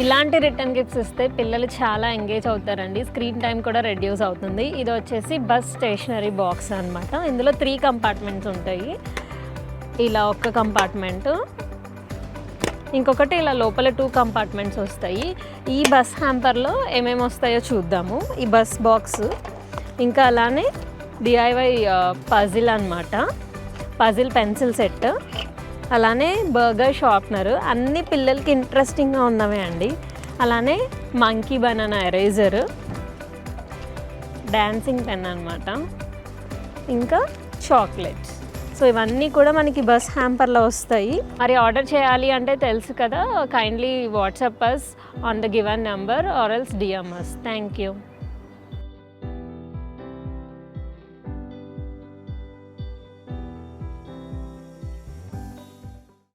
ఇలాంటి return gifts ఇస్తే పిల్లలు చాలా ఎంగేజ్ అవుతారండి. స్క్రీన్ టైం కూడా రెడ్యూస్ అవుతుంది. ఇది వచ్చేసి బస్ స్టేషనరీ బాక్స్ అనమాట. ఇందులో 3 కంపార్ట్మెంట్స్ ఉంటాయి. ఇలా ఒక కంపార్ట్మెంటు, ఇంకొకటి ఇలా లోపల 2 కంపార్ట్మెంట్స్ వస్తాయి. ఈ బస్ హ్యాంపర్లో ఏమేమి వస్తాయో చూద్దాము. ఈ బస్ బాక్స్, ఇంకా అలానే డిఐవై పజిల్ అనమాట, పజిల్ పెన్సిల్ సెట్, అలానే బర్గర్ షార్ప్నర్, అన్ని పిల్లలకి ఇంట్రెస్టింగ్గా ఉన్నవే అండి. అలానే monkey banana eraser, dancing pen అనమాట, ఇంకా చాక్లెట్స్. సో ఇవన్నీ కూడా మనకి బస్ హ్యాంపర్లో వస్తాయి. మరి ఆర్డర్ చేయాలి అంటే తెలుసు కదా, kindly WhatsApp us on the given number or else DM us. Thank you.